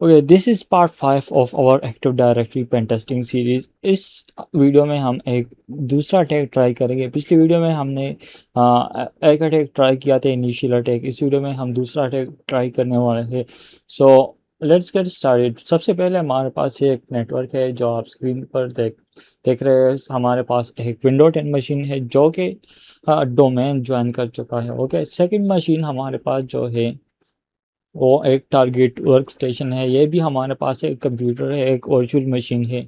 Okay, this is part 5 of our active directory pen testing series. इस video में हम एक दूसरा अटैक ट्राई करेंगे। पिछली वीडियो में हमने एक अटैक ट्राई किया था, इनिशियल अटैक। इस वीडियो में हम दूसरा अटैक ट्राई करने वाले थे। So let's get started. सबसे पहले हमारे पास एक नेटवर्क है जो आप स्क्रीन पर देख रहे हैं। हमारे पास एक विंडो 10 मशीन है जो कि डोमेन ज्वाइन कर चुका है। ओके, सेकंड मशीन हमारे पास जो है वो एक टारगेट वर्क स्टेशन है। ये भी हमारे पास एक कंप्यूटर है, एक वर्चुअल मशीन है।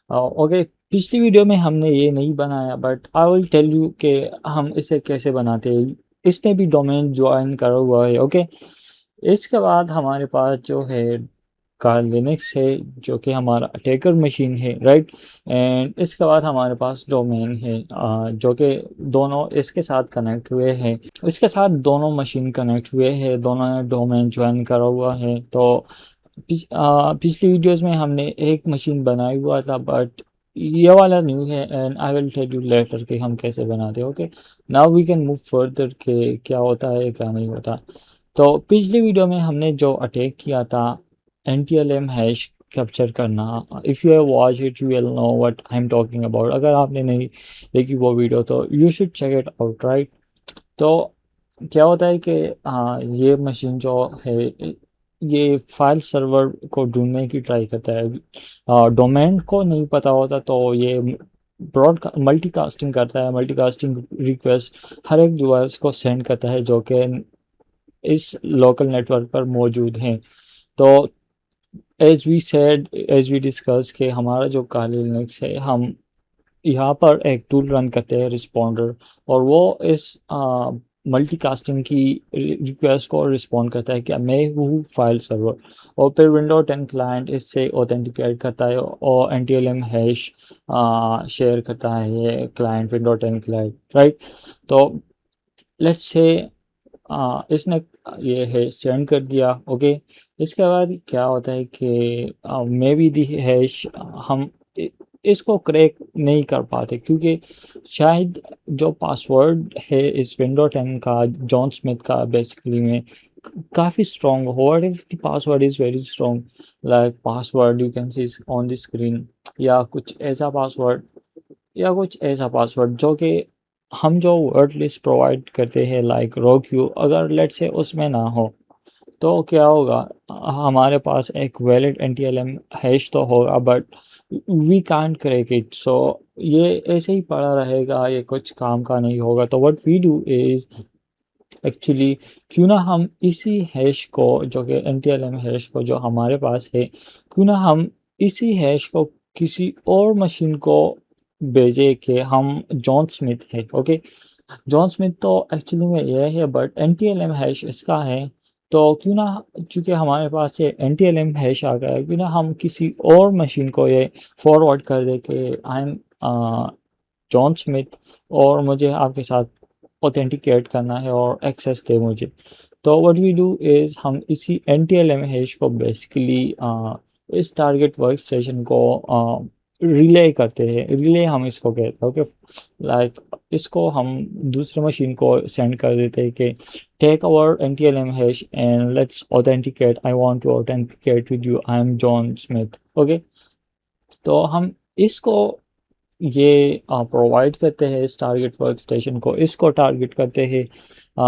ओके, पिछली वीडियो में हमने ये नहीं बनाया, but I will tell you कि हम इसे कैसे बनाते हैं। इसने भी डोमेन ज्वाइन करा हुआ है। ओके, इसके बाद हमारे पास जो है का लिनक्स है जो कि हमारा अटैकर मशीन है, राइट। एंड इसके बाद हमारे पास डोमेन है जो कि दोनों इसके साथ कनेक्ट हुए हैं। इसके साथ दोनों मशीन कनेक्ट हुए हैं, दोनों ने डोमेन ज्वाइन करा हुआ है। तो पिछली वीडियोस में हमने एक मशीन बनाई हुआ था, बट ये वाला न्यू है and I will tell you later कि हम कैसे बनाते हैं। Okay, now we can move further के क्या होता है क्या नहीं होता। तो पिछली वीडियो में हमने जो अटैक किया था NTLM हैश कैप्चर करना, if you have watch it you will know what I am talking about. अगर आपने नहीं देखी वो वीडियो तो you should check it out, right. तो क्या होता है कि हाँ, ये मशीन जो है ये फाइल सर्वर को ढूंढने की ट्राई करता है। डोमेन को नहीं पता होता तो ये ब्रॉड मल्टीकास्टिंग करता है। मल्टीकास्टिंग रिक्वेस्ट हर एक डिवाइस को सेंड करता है जो कि इस लोकल नेटवर्क पर मौजूद हैं। तो एज वी डिस्कस के हमारा जो काली लिनक्स है, हम यहाँ पर एक टूल रन करते हैं रिस्पॉन्डर, और वो इस मल्टीकास्टिंग की रिक्वेस्ट को रिस्पॉन्ड करता है कि मैं हूँ फाइल सर्वर। और फिर विंडो 10 क्लाइंट इससे ऑथेंटिकेट करता है और NTLM हैश शेयर करता है ये क्लाइंट, विंडो 10 क्लाइंट, राइट। तो लेट्स से इसने ये है सेंड कर दिया। ओके, इसके बाद क्या होता है कि मे बी दी हैश हम इसको क्रैक नहीं कर पाते क्योंकि शायद जो पासवर्ड है इस विंडो 10 का, जॉन स्मिथ का, बेसिकली में काफ़ी स्ट्रॉन्ग हो। What if the password is very strong, like password you can see on the screen, या कुछ ऐसा पासवर्ड, जो कि हम जो वर्ड लिस्ट प्रोवाइड करते हैं लाइक रोक्यू, अगर लेट से उसमें ना हो तो क्या होगा। हमारे पास एक वैलिड NTLM हैश तो होगा but we can't crack it. So ये ऐसे ही पड़ा रहेगा, ये कुछ काम का नहीं होगा। तो what we do is actually, क्यों ना हम इसी हैश को जो कि NTLM हैश को जो हमारे पास है, क्यों ना हम इसी हैश को किसी और मशीन को भेजे कि हम जॉन स्मिथ है। ओके, जॉन स्मिथ तो एक्चुअली में ये है बट NTLM हैश इसका है। तो क्यों ना, चूंकि हमारे पास ये NTLM हैश आ गया है, क्यों ना हम किसी और मशीन को ये फॉरवर्ड कर दे कि आई एम जॉन स्मिथ और मुझे आपके साथ ऑथेंटिकेट करना है और एक्सेस दे मुझे। तो व्हाट वी डू इज़ हम इसी NTLM हैश को बेसिकली इस टारगेट वर्क स्टेशन को रिले करते हैं। रिले हम इसको कहते हैं। ओके, लाइक इसको हम दूसरे मशीन को सेंड कर देते हैं कि take our NTLM hash and let's authenticate, I want to authenticate with you, I am John Smith. Okay, तो हम इसको ये प्रोवाइड करते हैं इस टारगेट वर्क स्टेशन को, इसको टारगेट करते हैं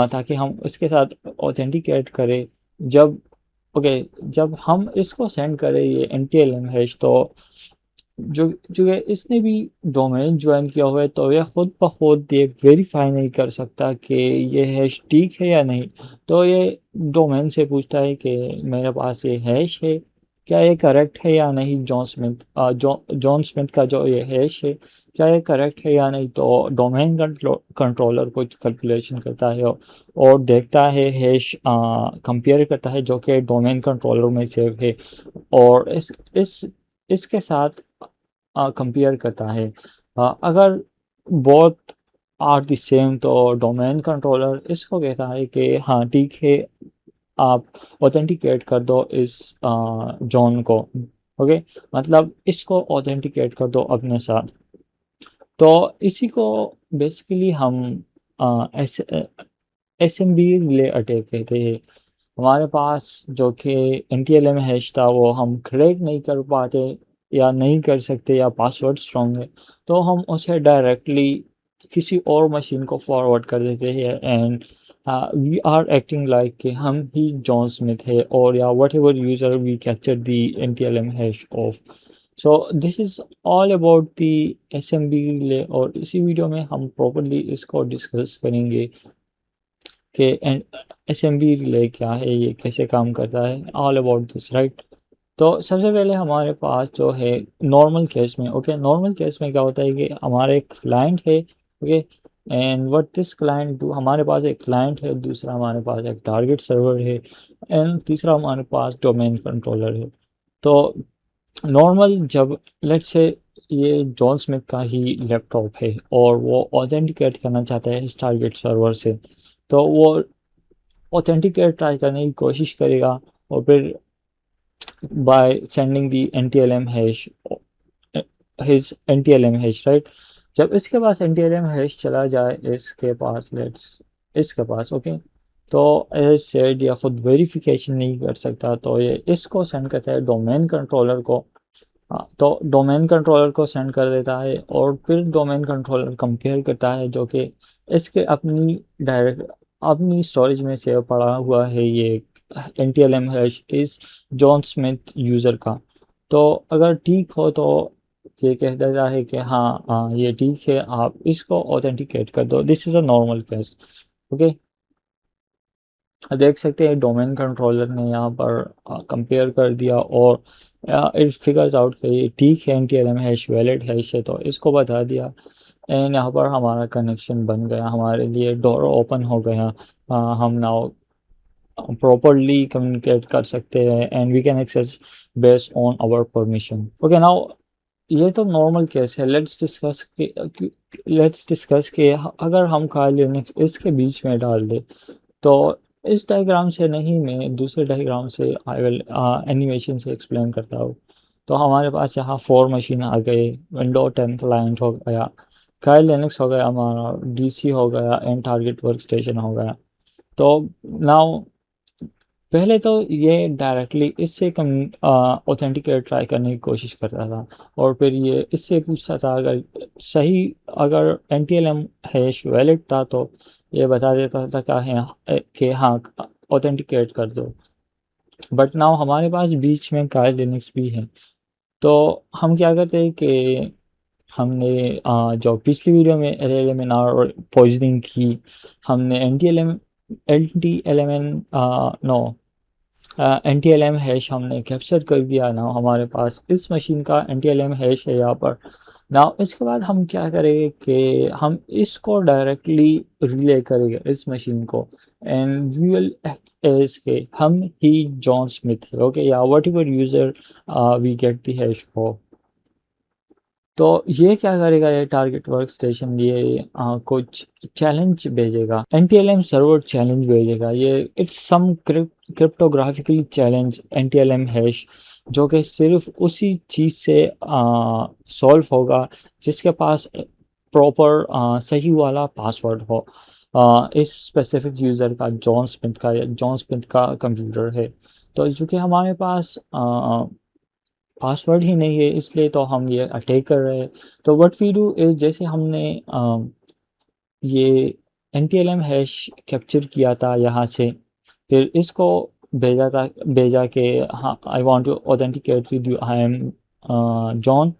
ताकि हम इसके साथ ऑथेंटिकेट करें। जब ओके, जब हम इसको सेंड करें ये NTLM हैश, तो जो जो है इसने भी डोमेन ज्वाइन किया हुआ है तो ये खुद ब खुद ये वेरीफाई नहीं कर सकता कि ये हैश ठीक है या नहीं। तो ये डोमेन से पूछता है कि मेरे पास ये हैश है, क्या ये करेक्ट है या नहीं। जॉन स्मिथ का जो ये हैश है, क्या ये करेक्ट है या नहीं। तो डोमेन कंट्रोलर कुछ कैलकुलेशन करता है और देखता है हैश, कंपेयर करता है जो कि डोमेन कंट्रोलर में सेव है, और इस इसके साथ कंपेयर करता है। अगर बोथ आर द सेम तो डोमेन कंट्रोलर इसको कहता है कि हाँ ठीक है, आप ऑथेंटिकेट कर दो इस जॉन को। ओके, मतलब इसको ऑथेंटिकेट कर दो अपने साथ। तो इसी को बेसिकली हम एस SMB रिले अटैक कहते हैं। हमारे पास जो कि NTLM हैश था वो हम क्रैक नहीं कर पाते या नहीं कर सकते या पासवर्ड स्ट्रॉन्ग है, तो हम उसे डायरेक्टली किसी और मशीन को फॉरवर्ड कर देते हैं and we are acting like कि हम ही जॉन स्मिथ है और या whatever user we capture the NTLM hash of. So this is all about the SMB relay, और इसी वीडियो में हम प्रॉपरली इसको डिस्कस करेंगे कि SMB रिले क्या है, ये कैसे काम करता है, ऑल अबाउट दिस राइट। तो सबसे पहले हमारे पास जो है नॉर्मल केस में, ओके नॉर्मल केस में क्या होता है कि हमारे एक क्लाइंट है, okay and what this client do, हमारे पास एक क्लाइंट है, दूसरा हमारे पास एक टारगेट सर्वर है एंड तीसरा हमारे पास डोमेन कंट्रोलर है। तो नॉर्मल जब लेट्स से ये जॉन स्मिथ का ही लैपटॉप है और वो ऑथेंटिकेट करना चाहता है इस टारगेट सर्वर से, तो वो ऑथेंटिकेट ट्राई करने की कोशिश करेगा और फिर by sending the NTLM hash, his NTLM hash right. जब इसके पास NTLM हैश चला जाए इसके पास, लेट्स इसके पास ओके, तो एज सेड या खुद वेरिफिकेशन नहीं कर सकता, तो ये इसको सेंड करता है डोमेन कंट्रोलर को। हाँ, तो डोमेन कंट्रोलर को सेंड कर देता है और फिर डोमेन कंट्रोलर कंपेयर करता है जो कि इसके अपनी डायरेक्ट अपनी स्टोरेज में सेव पड़ा हुआ है ये NTLM हैश इस जॉन स्मिथ यूज़र का। तो अगर ठीक हो तो ये कह देता है कि हाँ हाँ ये ठीक है, आप इसको ऑथेंटिकेट कर दो, this is a normal case okay. देख सकते हैं डोमेन कंट्रोलर ने यहाँ पर कंपेयर कर दिया और इट फिगर्स आउट कि ये ठीक है NTLM हैश वैलिड हैश है, तो इसको बता दिया एंड यहाँ पर हमारा कनेक्शन बन गया, हमारे लिए डोर ओपन हो गया। हम नाउ प्रॉपरली कम्युनिकेट कर सकते हैं and we can access based on our permission. Okay now ये तो नॉर्मल केस है, लेट्स डिस्कस के अगर हम खाली लिनक्स इसके बीच में डाल दे, तो इस डायग्राम से नहीं, मैं दूसरे डायग्राम से आई विल एनिमेशन से एक्सप्लेन करता हूँ। तो हमारे पास यहाँ 4 मशीन आ गए, विंडो 10 क्लाइंट हो गया, काई लिनक्स हो गया, हमारा DC हो गया एंड टारगेट वर्क स्टेशन हो गया। तो नाउ पहले तो ये डायरेक्टली इससे कम ऑथेंटिकेट ट्राई करने की कोशिश करता था और फिर ये इससे पूछता था अगर सही, अगर NTLM हैश वैलिड था तो ये बता देता था क्या है कि हाँ ऑथेंटिकेट कर दो। बट नाउ हमारे पास बीच में काई लिनक्स भी है, तो हम क्या करते हैं कि हमने जो पिछली वीडियो में LLMNR और पॉइजनिंग की, हमने NTLM नो NTLM हैश हमने कैप्चर कर दिया ना, हमारे पास इस मशीन का NTLM हैश है यहाँ पर ना। इसके बाद हम क्या करेंगे कि हम इसको डायरेक्टली रिले करेंगे इस मशीन को एंड वी विल एज के हम ही जॉन स्मिथ है ओके, या whatever user we get the hash for. तो ये क्या करेगा, ये टारगेट वर्क स्टेशन ये कुछ चैलेंज भेजेगा, NTLM सर्वर चैलेंज भेजेगा, ये it's some cryptographically challenge NTLM hash, जो कि सिर्फ उसी चीज़ से सॉल्व होगा जिसके पास प्रॉपर सही वाला पासवर्ड हो, इस स्पेसिफिक यूज़र का, जॉन स्मिथ का, या जॉन स्मिथ का कंप्यूटर है। तो चूँकि हमारे पास पासवर्ड ही नहीं है, इसलिए तो हम ये अटैक कर रहे हैं। तो व्हाट वी डू इज़, जैसे हमने ये NTLM हैश कैप्चर किया था यहाँ से, फिर इसको भेजा कि हाँ I want to authenticate with you, I am John.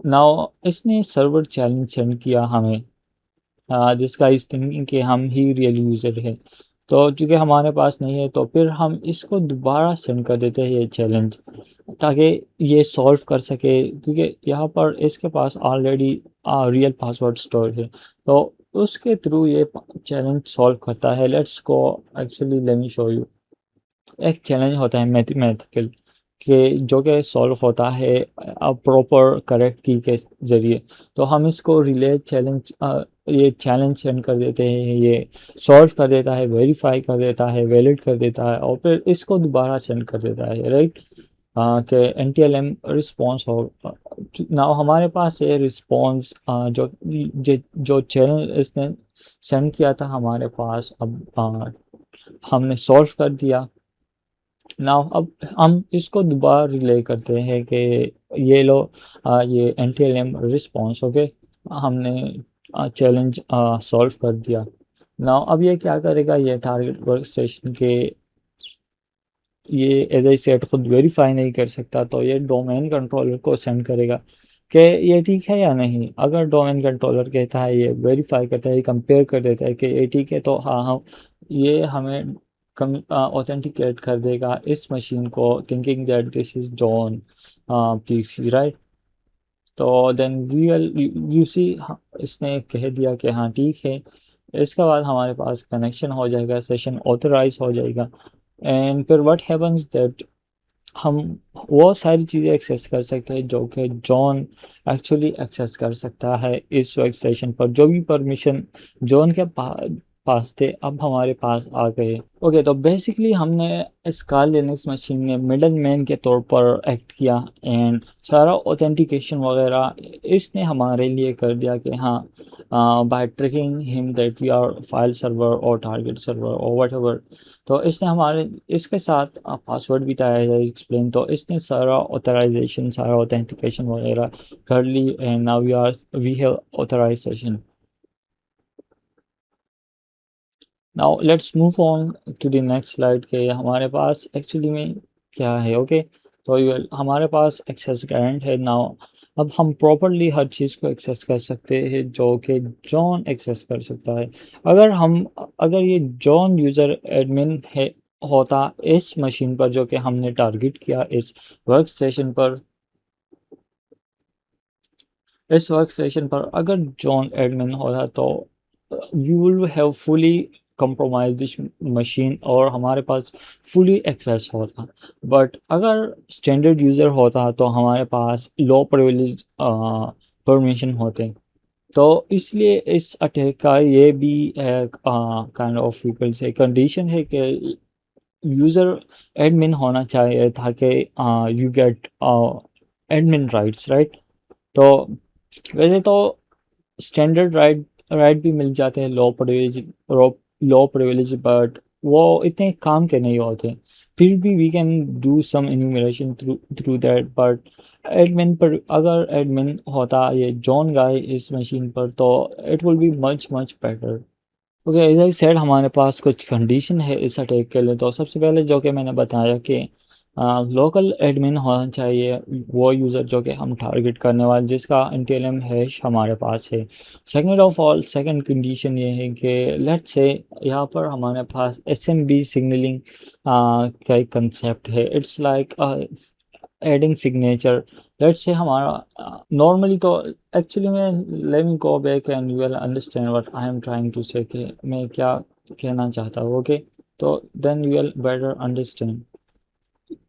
Now इसने सर्वर चैलेंज सेंड किया हमें, दिस गाइस इज थिंकिंग कि हम ही रियल यूज़र है। तो चूँकि हमारे पास नहीं है तो फिर हम इसको दोबारा सेंड कर देते हैं ये चैलेंज, ताकि ये सॉल्व कर सके, क्योंकि यहाँ पर इसके पास ऑलरेडी रियल पासवर्ड स्टोर है, तो उसके थ्रू ये चैलेंज सॉल्व करता है। Let's go, actually let me show you. एक चैलेंज होता है मैथमेटिकल कि जो कि सॉल्व होता है प्रॉपर करेक्ट की के ज़रिए, तो हम इसको रिले चैलेंज, ये चैलेंज सेंड कर देते हैं, ये सॉल्व कर देता है, वेरीफाई कर देता है, वैलिड कर देता है और फिर इसको दोबारा सेंड कर देता है राइट, कि NTLM रिस्पॉन्स हो। नाउ हमारे पास ये रिस्पॉन्स जो चैनल इसने सेंड किया था हमारे पास, अब हमने सॉल्व कर दिया। नाउ अब हम इसको दोबारा रिले करते हैं कि ये लो, ये NTLM रिस्पॉन्स, ओके, हमने चैलेंज सॉल्व कर दिया। नाउ अब ये क्या करेगा, ये टारगेट वर्क स्टेशन के, ये एज आई सेड खुद वेरीफाई नहीं कर सकता, तो ये डोमेन कंट्रोलर को सेंड करेगा कि ये ठीक है या नहीं। अगर डोमेन कंट्रोलर कहता है, ये वेरीफाई करता है, कंपेयर कर देता है कि ये ठीक है, तो हाँ हम ये हमें ऑथेंटिकेट कर देगा इस मशीन को, thinking that this is John PC, right. तो then we will you see, इसने कह दिया कि हाँ ठीक है। इसके बाद हमारे पास कनेक्शन हो जाएगा, सेशन ऑथराइज हो जाएगा। एंड फिर व्हाट हैपन्स दैट हम वो सारी चीज़ें एक्सेस कर सकते हैं जो कि जॉन एक्चुअली एक्सेस कर सकता है इस वर्क स्टेशन पर। जो भी परमिशन जॉन के पास थे, अब हमारे पास आ गए। ओके, तो बेसिकली हमने स्काई लिनक्स मशीन ने मिडल मैन के तौर पर एक्ट किया, एंड सारा ऑथेंटिकेशन वगैरह इसने हमारे लिए कर दिया कि हाँ, by tricking him that we are file server और टारगेट सर्वर और व्हाटएवर। तो इसने हमारे इसके साथ पासवर्ड भी दिया है एक्सप्लेन, तो इसने सारा ऑथराइजेशन, सारा ऑथेंटिकेशन वगैरह कर ली, and now we have authorization. Now let's move on to the next slide के हमारे पास एक्चुअली में क्या है। ओके, तो ये हमारे पास एक्सेस ग्रांट है। नाउ अब हम प्रॉपरली हर चीज़ को एक्सेस कर सकते हैं जो कि जॉन एक्सेस कर सकता है। अगर ये जॉन यूज़र एडमिन है होता इस मशीन पर जो कि हमने टारगेट किया, इस वर्क स्टेशन पर अगर जॉन एडमिन होता, तो we will have fully compromise this machine और हमारे पास फुली एक्सेस होता। बट अगर स्टैंडर्ड यूज़र होता तो हमारे पास लो प्रिविलेज परमिशन होते। तो इसलिए इस अटैक का ये भी एक काइंड ऑफ व्हीकल से कंडीशन है कि यूज़र एडमिन होना चाहिए ताकि you get admin rights, right. तो वैसे तो स्टैंडर्ड राइट भी मिल जाते हैं लो प्रिविलेज, बट वो इतने काम के नहीं होते। फिर भी we can do some enumeration through through that. But admin पर अगर एडमिन होता ये जॉन गाय इस मशीन पर, तो it will be much much better. Okay, as I said हमारे पास कुछ कंडीशन है इस अटैक के लिए। तो सबसे पहले जो कि मैंने बताया कि लोकल एडमिन होना चाहिए, वो यूज़र जो कि हम टारगेट करने वाले, जिसका NTLM हैश हमारे पास है। Second of all, second condition ये है कि लेट्स से यहाँ पर हमारे पास SMB सिग्नलिंग का एक कंसेप्ट है। It's like adding signature. Let's say हमारा नॉर्मली तो एक्चुअली में, let me go back and you will understand what I am trying to say, कि मैं क्या कहना चाहता हूँ। ओके, तो then you will better understand.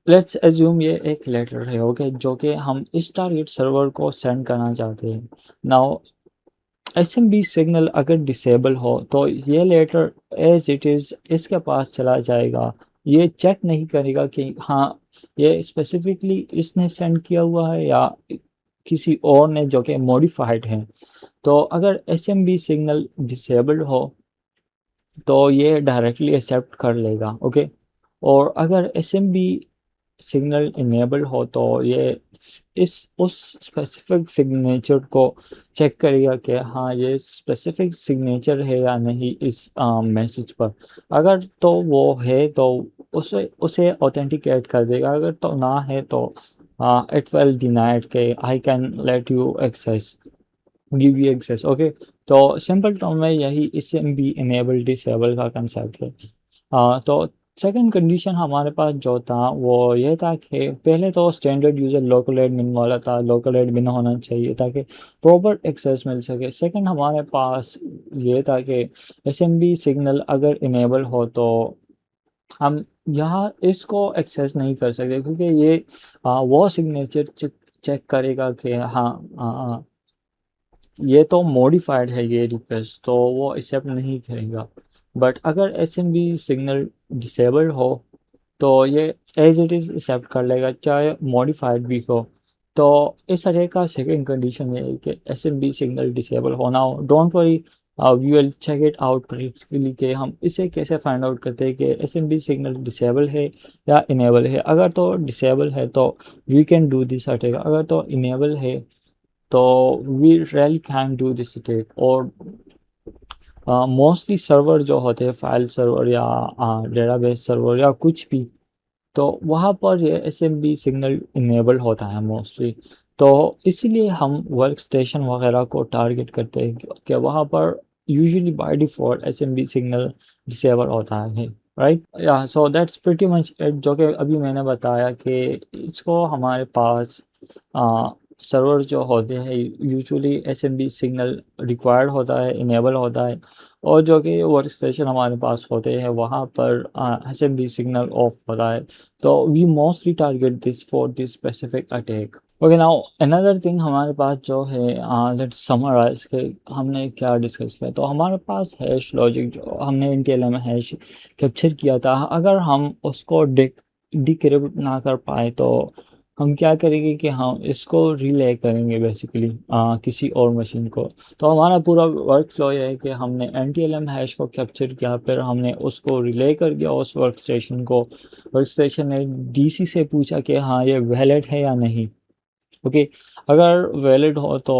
Let's assume ये एक लेटर है, ओके, जो कि हम इस टारगेट सर्वर को सेंड करना चाहते हैं। नाउ SMB सिग्नल अगर डिसेबल हो तो ये लेटर एज इट इज़ इसके पास चला जाएगा। ये चेक नहीं करेगा कि हाँ ये स्पेसिफिकली इसने सेंड किया हुआ है या किसी और ने जो कि मॉडिफाइड है। तो अगर SMB सिग्नल डिसेबल्ड हो तो ये डायरेक्टली एक्सेप्ट कर लेगा, ओके। और अगर SMB सिग्नल इनेबल हो तो ये इस उस स्पेसिफिक सिग्नेचर को चेक करेगा कि हाँ ये स्पेसिफिक सिग्नेचर है या नहीं इस मैसेज पर। अगर तो वो है तो उसे उसे ऑथेंटिकेट कर देगा, अगर तो ना है तो इट विल डिनाइड के I can let you access, give you access, okay. तो सिंपल टर्म में यही इससे भी इनेबल डिसेबल का कंसेप्ट है। तो सेकंड कंडीशन हमारे पास जो था वो ये था कि पहले तो स्टैंडर्ड यूज़र लोकल एडमिन वाला था, लोकल एडमिन होना चाहिए ताकि प्रॉपर एक्सेस मिल सके। सेकंड हमारे पास ये था कि SMB सिग्नल अगर इनेबल हो तो हम यहाँ इसको एक्सेस नहीं कर सकते, क्योंकि ये वो सिग्नेचर चेक करेगा कि हाँ ये तो मॉडिफाइड है ये रिक्वेस्ट, तो वो एक्सेप्ट नहीं करेगा। बट अगर SMB सिग्नल डिसेबल्ड हो तो ये एज इट इज़ एक्सेप्ट कर लेगा, चाहे मॉडिफाइड भी हो। तो इस तरह का सेकंड कंडीशन ये है कि SMB सिग्नल डिसेबल होना हो। Don't worry, we will check it out practically कि हम इसे कैसे फाइंड आउट करते हैं कि एसएमबी सिग्नल डिसेबल है या इनेबल है। अगर तो डिसेबल है तो we can do this attack, अगर तो इनेबल है तो we really can do this attack. और मोस्टली सर्वर जो होते हैं, फाइल सर्वर या डेटाबेस सर्वर या कुछ भी, तो वहाँ पर ये एसएमबी सिग्नल इनेबल होता है मोस्टली। तो इसीलिए हम वर्क स्टेशन वगैरह को टारगेट करते हैं कि वहाँ पर usually by default SMB signal disable होता है, राइट। या so that's pretty much it, जो कि अभी मैंने बताया कि इसको हमारे पास सर्वर जो होते हैं यूजुअली एसएमबी सिग्नल रिक्वायर्ड होता है, इनेबल होता है, और जो कि वर्क स्टेशन हमारे पास होते हैं वहाँ पर एसएमबी सिग्नल ऑफ होता है। तो we mostly target this for this specific attack. Okay, now another thing हमारे पास जो है, लेट्स समराइज के हमने क्या डिस्कस किया। तो हमारे पास हैश लॉजिक जो हमने एनटीएलएम हैश कैप्चर किया था, अगर हम उसको डिक्रिप्ट ना कर पाए तो हम क्या करेंगे कि हम इसको रिले करेंगे बेसिकली किसी और मशीन को। तो हमारा पूरा वर्क फ्लो ये है कि हमने एनटीएलएम हैश को कैप्चर किया, फिर हमने उसको रिले कर दिया उस वर्क स्टेशन को। वर्क स्टेशन ने डीसी से पूछा कि हाँ ये वैलिड है या नहीं। ओके, अगर वैलिड हो तो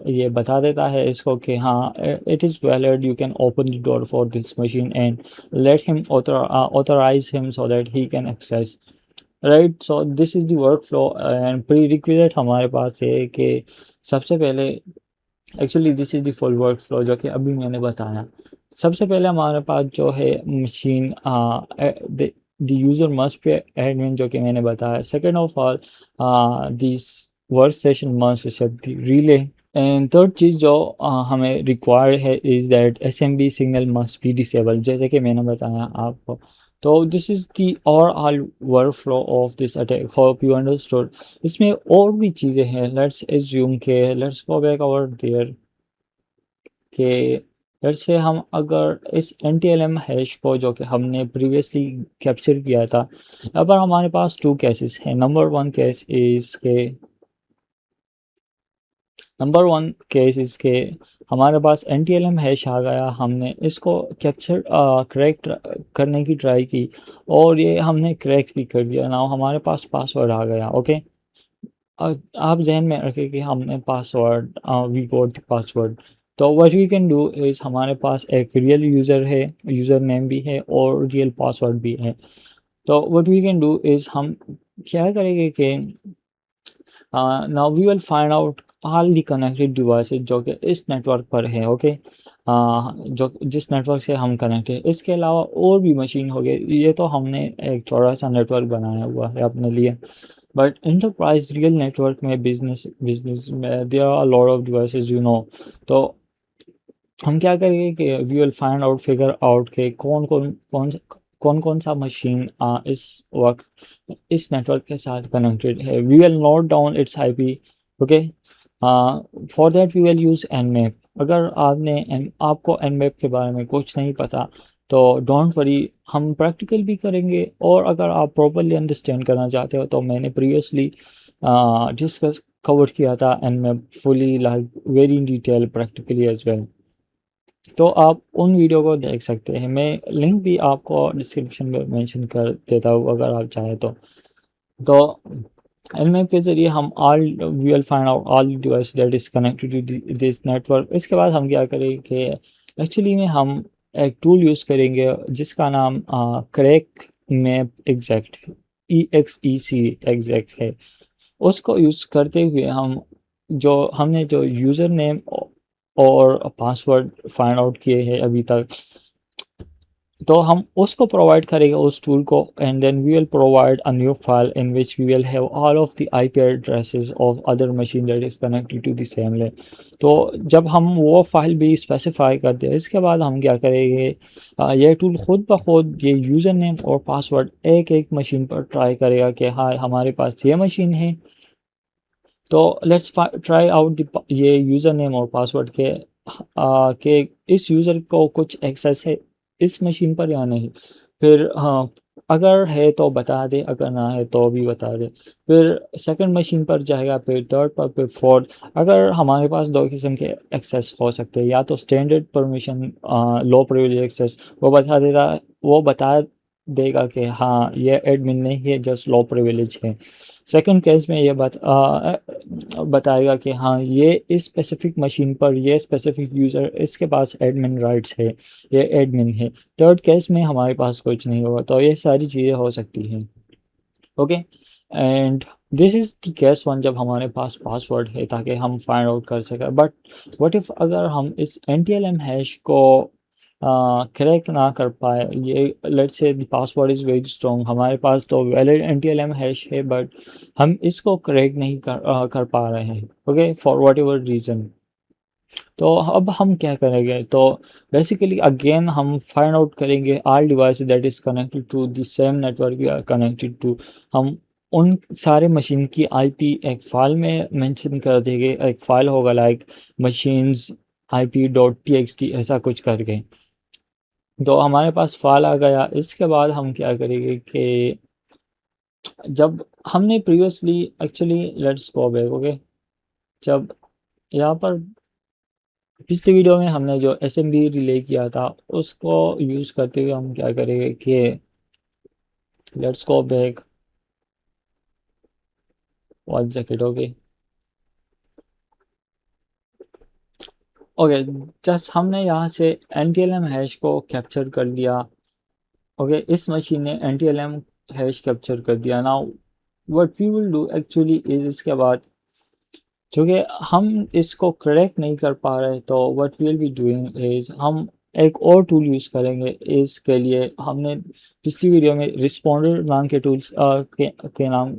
ये बता देता है इसको कि हाँ it is valid, you can open the door for this machine and let him authorise him so that he can access, right. So this is the workflow and prerequisite हमारे पास है कि सबसे पहले, actually this is the full workflow जो कि अभी मैंने बताया। सबसे पहले हमारे पास जो है machine the user must be admin, जो कि मैंने बताया। Second of all this work session must accept the relay. And third चीज़ जो हमें रिक्वायर्ड है is that SMB signal must be disable, जैसे कि मैंने बताया आपको। तो this is the overall work flow of this attack, hope you understood. इसमें और भी चीज़ें हैं, लेट्स एज्यूम के let's go back over there के लेट्स से हम अगर इस एनटीएलएम हैश को जो कि हमने प्रीवियसली कैप्चर किया था, अब हमारे पास टू केसेस हैं। नंबर वन केस इज़ के हमारे पास एनटीएलएम हैश आ गया, हमने इसको कैप्चर क्रैक करने की ट्राई की और ये हमने क्रैक भी कर दिया। नाउ हमारे पास पासवर्ड आ गया। ओके, आप जहन में रखें कि हमने पासवर्ड, वी गॉट पासवर्ड। तो what we can do is हमारे पास एक रियल यूज़र है, यूज़र नेम भी है और रियल पासवर्ड भी है। तो what we can do is हम क्या करेंगे कि now we will find out all the connected devices जो कि इस नेटवर्क पर है। ओके, जो जिस नेटवर्क से हम कनेक्ट है, इसके अलावा और भी मशीन हो गए। ये तो हमने एक चौड़ा सा नेटवर्क बनाया हुआ है अपने लिए, बट इंटरप्राइज रियल नेटवर्क में बिजनेस में there are lot of devices, you know. तो हम क्या करेंगे कि we will find out, figure out के कौन कौन सा मशीन इस वक्त इस नेटवर्क के साथ कनेक्टेड है। We will note down its IP. Okay, for that we will use nmap। अगर आपको nmap के बारे में कुछ नहीं पता तो डोंट वरी, हम प्रैक्टिकल भी करेंगे। और अगर आप प्रॉपरली अंडरस्टैंड करना चाहते हो तो मैंने प्रीवियसली डिस्कस कवर किया था nmap fully, like very in detail practically as well. तो आप उन वीडियो को देख सकते हैं, मैं लिंक भी आपको डिस्क्रिप्शन में मेंशन कर देता हूँ अगर आप चाहें तो nmap के ज़रिए हम all we will find out all device that is connected to this network. इसके बाद हम क्या करेंगे कि एक्चुअली में हम एक टूल यूज़ करेंगे जिसका नाम crack map exact EXEC exact है। उसको यूज़ करते हुए हमने जो यूज़र नेम और पासवर्ड फाइंड आउट किए हैं अभी तक, तो हम उसको प्रोवाइड करेंगे उस टूल को। And then we will provide a new file in which we will have all of the IP addresses of other machine that is connected to the same LAN. तो जब हम वो फाइल भी specify करते हैं, इसके बाद हम क्या करेंगे, ये टूल खुद ब खुद ये यूज़र नेम और पासवर्ड एक एक मशीन पर ट्राई करेगा कि हाँ हमारे पास ये मशीन है। तो लेट्स ट्राई आउट ये यूज़र नेम और पासवर्ड के इस यूज़र को कुछ एक्सेस है इस मशीन पर या नहीं। फिर हाँ, अगर है तो बता दे, अगर ना है तो भी बता दे। फिर सेकंड मशीन पर जाएगा, फिर थर्ड पर, फिर फोर्थ। अगर हमारे पास दो किस्म के एक्सेस हो सकते हैं, या तो स्टैंडर्ड परमिशन लो प्रिविलेज एक्सेस, वो बता देगा कि हाँ ये एडमिन नहीं है, जस्ट लो प्रिविलेज है। सेकंड केस में ये बताएगा कि हाँ ये इस स्पेसिफिक मशीन पर ये स्पेसिफिक यूज़र इसके पास एडमिन राइट्स है, ये एडमिन है। थर्ड केस में हमारे पास कुछ नहीं होगा। तो ये सारी चीज़ें हो सकती हैं। Okay, and this is the case one, जब हमारे पास पासवर्ड है ताकि हम फाइंड आउट कर सकें। बट व्हाट इफ़ अगर हम इस NTLM हैश को क्रैक ना कर पाए, ये let's say the password is very strong, हमारे पास तो वैलिड NTLM हैश है बट हम इसको क्रैक नहीं कर पा रहे हैं, okay, for whatever reason. तो अब हम क्या करेंगे? तो बेसिकली अगेन हम फाइंड आउट करेंगे all device that is connected to the same network we are connected to. हम उन सारे मशीन की आईपी एक फ़ाइल में मेंशन कर देंगे। एक फ़ाइल होगा लाइक मशीन्स IP.txt, ऐसा कुछ करके। तो हमारे पास फ़ाइल आ गया। इसके बाद हम क्या करेंगे कि जब हमने previously actually let's go back, okay. जब यहाँ पर पिछली वीडियो में हमने जो SMB रिले किया था, उसको यूज़ करते हुए हम क्या करेंगे कि let's go back 1 second, okay. Okay, just हमने यहाँ से NTLM हैश को कैप्चर कर लिया। ओके, इस मशीन ने NTLM हैश कैप्चर कर दिया। Now what we will do actually is, इसके बाद चूँकि हम इसको क्रैक नहीं कर पा रहे, तो what we will be doing is हम एक और टूल यूज़ करेंगे इसके लिए। हमने पिछली वीडियो में रिस्पॉन्डर नाम के टूल्स के नाम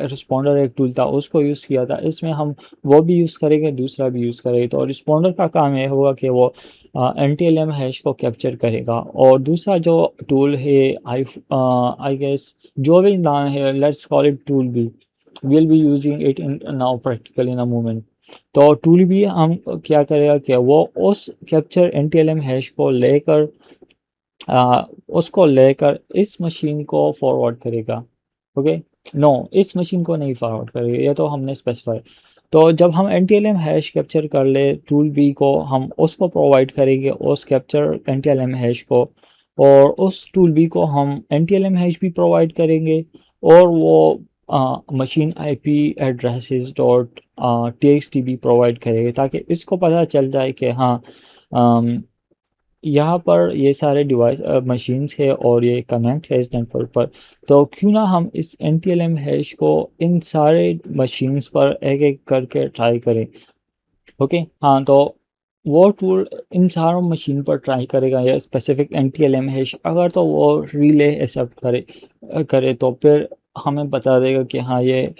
रिस्पॉन्डर एक टूल था, उसको यूज़ किया था। इसमें हम वो भी यूज़ करेंगे, दूसरा भी यूज़ करेंगे। तो रिस्पॉन्डर का काम ये होगा कि वो NTLM हैश को कैप्चर करेगा। और दूसरा जो टूल है, आई गेस जो भी नाम है, let's call it tool B, we'll be using it in now practical in a moment। तो टूल भी हम क्या करेगा कि वो उस कैप्चर NTLM हैश को लेकर उसको लेकर इस मशीन को फॉरवर्ड करेगा। ओके, नो, इस मशीन को नहीं फॉरवर्ड करेगा, ये तो हमने स्पेसिफाई। तो जब हम NTLM हैश कैप्चर कर ले टूल बी को, हम उसको प्रोवाइड करेंगे उस कैप्चर NTLM हैश को, और उस टूल बी को हम NTLM हैश भी प्रोवाइड करेंगे। और वो machine IP addresses dot TXT भी प्रोवाइड करेंगे, ताकि इसको पता चल जाए कि हाँ यहाँ पर ये सारे डिवाइस मशीन्स है और ये कनेक्ट है इस नेटवर्क पर। तो क्यों ना हम इस NTLM हैश को इन सारे मशीन्स पर एक एक करके ट्राई करें। ओके, हाँ, तो वो टूल इन सारों मशीन पर ट्राई करेगा ये स्पेसिफिक NTLM हैश। अगर तो वो रिले एक्सेप्ट करे तो फिर हमें बता देगा कि हाँ ये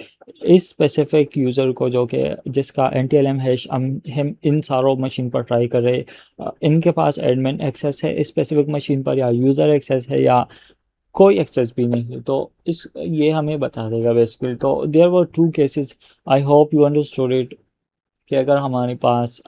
इस स्पेसिफिक यूज़र को, जो कि जिसका NTLM हैश हम इन सारों मशीन पर ट्राई कर रहे, इनके पास एडमिन एक्सेस है इस स्पेसिफिक मशीन पर, या यूज़र एक्सेस है, या कोई एक्सेस भी नहीं है। तो इस ये हमें बता देगा बेसिकली। तो there were 2 cases, I hope you understood it, कि अगर हमारे पास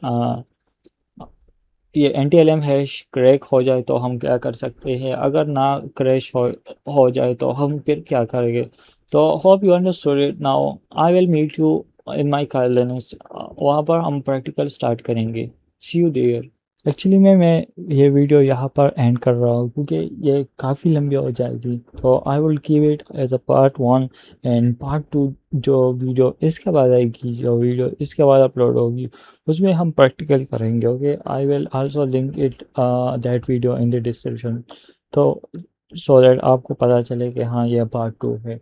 ये NTLM हैश क्रैक हो जाए तो हम क्या कर सकते हैं, अगर ना क्रैश हो जाए तो हम फिर क्या करेंगे। तो hope you understood it. Now I will meet you in my Kali Linux, वहाँ पर हम प्रैक्टिकल स्टार्ट करेंगे। सी यू देयर। एक्चुअली मैं ये वीडियो यहाँ पर एंड कर रहा हूँ क्योंकि ये काफ़ी लंबी हो जाएगी। तो I will give it as a part 1, and part 2 जो वीडियो इसके बाद आएगी, जो वीडियो इसके बाद अपलोड होगी, उसमें हम प्रैक्टिकल करेंगे। Okay, I will also link it that video in the description, तो सो दैट आपको पता चले कि हाँ ये पार्ट 2 है।